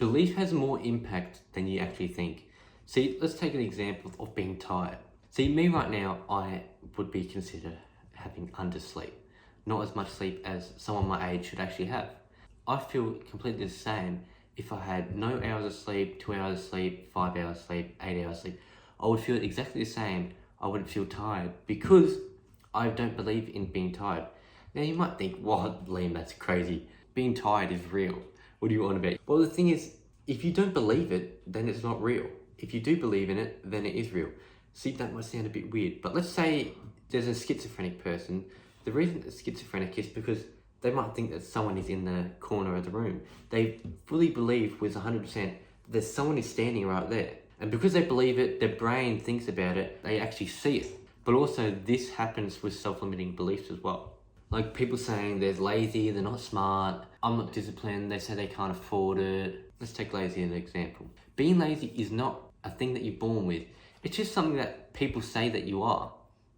Belief has more impact than you actually think. See, let's take an example of being tired. See, me right now, I would be considered having undersleep. Not as much sleep as someone my age should actually have. I feel completely the same if I had no hours of sleep, 2 hours of sleep, 5 hours of sleep, 8 hours of sleep. I would feel exactly the same. I wouldn't feel tired because I don't believe in being tired. Now you might think, what, Liam, that's crazy. Being tired is real. What do you want about? Well, the thing is, if you don't believe it, then it's not real. If you do believe in it, then it is real. See, that might sound a bit weird, but let's say there's a schizophrenic person. The reason they're schizophrenic is because they might think that someone is in the corner of the room. They fully believe with 100% that someone is standing right there. And because they believe it, their brain thinks about it, they actually see it. But also this happens with self-limiting beliefs as well. Like people saying they're lazy, they're not smart, I'm not disciplined, they say they can't afford it. Let's take lazy as an example. Being lazy is not a thing that you're born with. It's just something that people say that you are.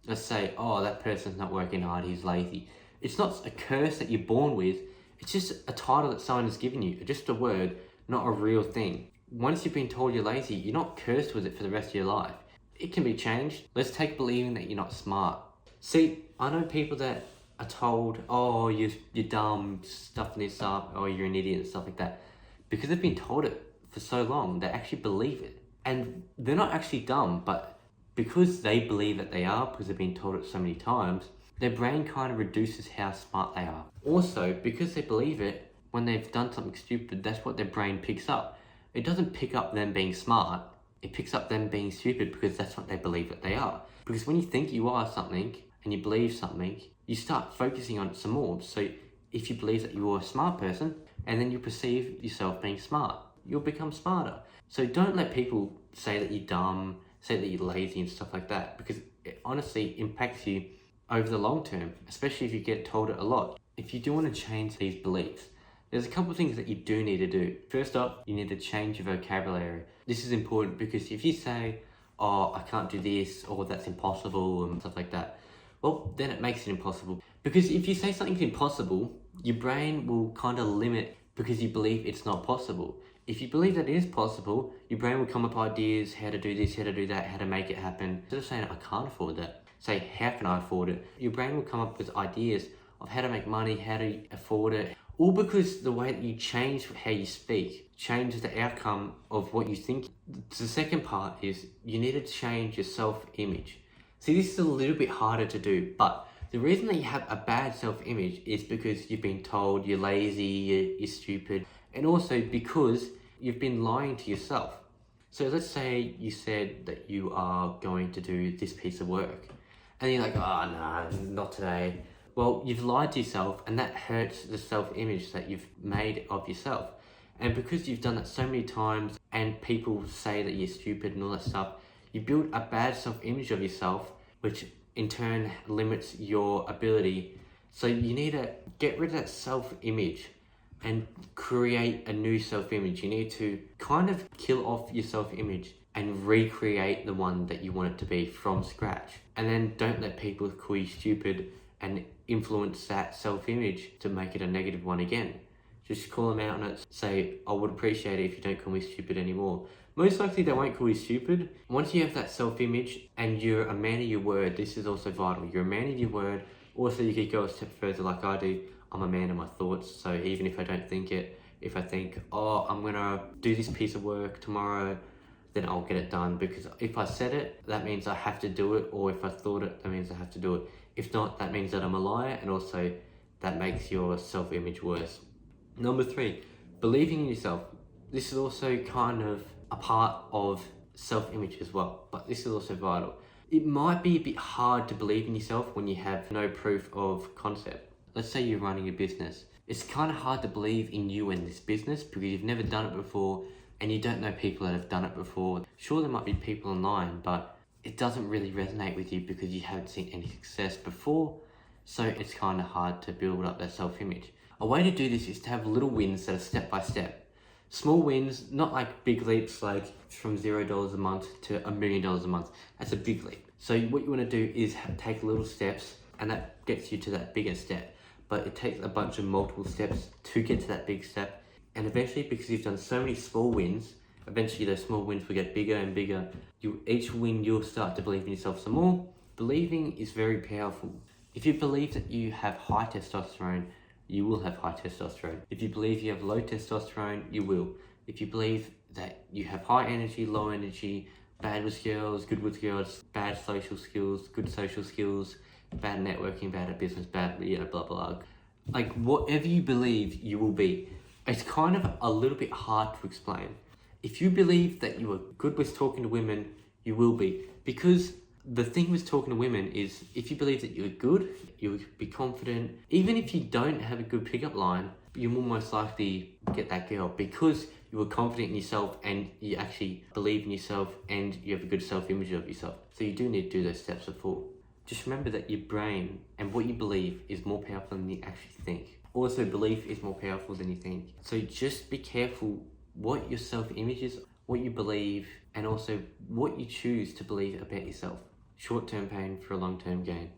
Let's say, oh, that person's not working hard, he's lazy. It's not a curse that you're born with. It's just a title that someone has given you. Just a word, not a real thing. Once you've been told you're lazy, you're not cursed with it for the rest of your life. It can be changed. Let's take believing that you're not smart. See, I know people that are told, oh, you're dumb, stuffing this up, or you're an idiot and stuff like that. Because they've been told it for so long, they actually believe it. And they're not actually dumb, but because they believe that they are, because they've been told it so many times, their brain kind of reduces how smart they are. Also, because they believe it, when they've done something stupid, that's what their brain picks up. It doesn't pick up them being smart, it picks up them being stupid because that's what they believe that they are. Because when you think you are something, and you believe something, you start focusing on it some more. So if you believe that you're a smart person, and then you perceive yourself being smart, you'll become smarter. So don't let people say that you're dumb, say that you're lazy and stuff like that, because it honestly impacts you over the long term, especially if you get told it a lot. If you do want to change these beliefs, there's a couple of things that you do need to do. First up, you need to change your vocabulary. This is important because if you say, oh, I can't do this, or that's impossible, and stuff like that, well, then it makes it impossible. Because if you say something's impossible, your brain will kind of limit because you believe it's not possible. If you believe that it is possible, your brain will come up with ideas, how to do this, how to do that, how to make it happen. Instead of saying, I can't afford that, say, how can I afford it? Your brain will come up with ideas of how to make money, how to afford it. All because the way that you change how you speak changes the outcome of what you think. The second part is you need to change your self-image. See, this is a little bit harder to do, but the reason that you have a bad self-image is because you've been told you're lazy, you're stupid, and also because you've been lying to yourself. So let's say you said that you are going to do this piece of work, and you're like, oh, nah, not today. Well, you've lied to yourself, and that hurts the self-image that you've made of yourself. And because you've done that so many times, and people say that you're stupid and all that stuff, you build a bad self-image of yourself, which in turn limits your ability. So you need to get rid of that self-image and create a new self-image. You need to kind of kill off your self-image and recreate the one that you want it to be from scratch. And then don't let people call you stupid and influence that self-image to make it a negative one again. Just call them out on it. Say, I would appreciate it if you don't call me stupid anymore. Most likely they won't call you stupid. Once you have that self-image and you're a man of your word, this is also vital. You're a man of your word. Also, you could go a step further like I do. I'm a man of my thoughts. So even if I don't think it, if I think, oh, I'm gonna do this piece of work tomorrow, then I'll get it done. Because if I said it, that means I have to do it. Or if I thought it, that means I have to do it. If not, that means that I'm a liar. And also that makes your self-image worse. Number 3, believing in yourself. This is also kind of a part of self-image as well, but this is also vital. It might be a bit hard to believe in yourself when you have no proof of concept. Let's say you're running a business. It's kind of hard to believe in you and this business because you've never done it before and you don't know people that have done it before. Sure, there might be people online, but it doesn't really resonate with you because you haven't seen any success before, so it's kind of hard to build up that self-image. A way to do this is to have little wins that are step by step. Small wins, not like big leaps like from $0 a month to $1 million a month. That's a big leap. So what you want to do is take little steps and that gets you to that bigger step. But it takes a bunch of multiple steps to get to that big step. And eventually, because you've done so many small wins, eventually those small wins will get bigger and bigger. Each win, you'll start to believe in yourself some more. Believing is very powerful. If you believe that you have high testosterone, you will have high testosterone. If you believe you have low testosterone, you will. If you believe that you have high energy, low energy, bad with girls, good with girls, bad social skills, good social skills, bad networking, bad at business, bad, blah, blah. Like, whatever you believe, you will be. It's kind of a little bit hard to explain. If you believe that you are good with talking to women, you will be. Because the thing with talking to women is, if you believe that you're good, you'll be confident. Even if you don't have a good pickup line, you will most likely get that girl because you are confident in yourself and you actually believe in yourself and you have a good self-image of yourself. So you do need to do those steps before. Just remember that your brain and what you believe is more powerful than you actually think. Also, belief is more powerful than you think. So just be careful what your self-image is, what you believe, and also what you choose to believe about yourself. Short-term pain for a long-term gain.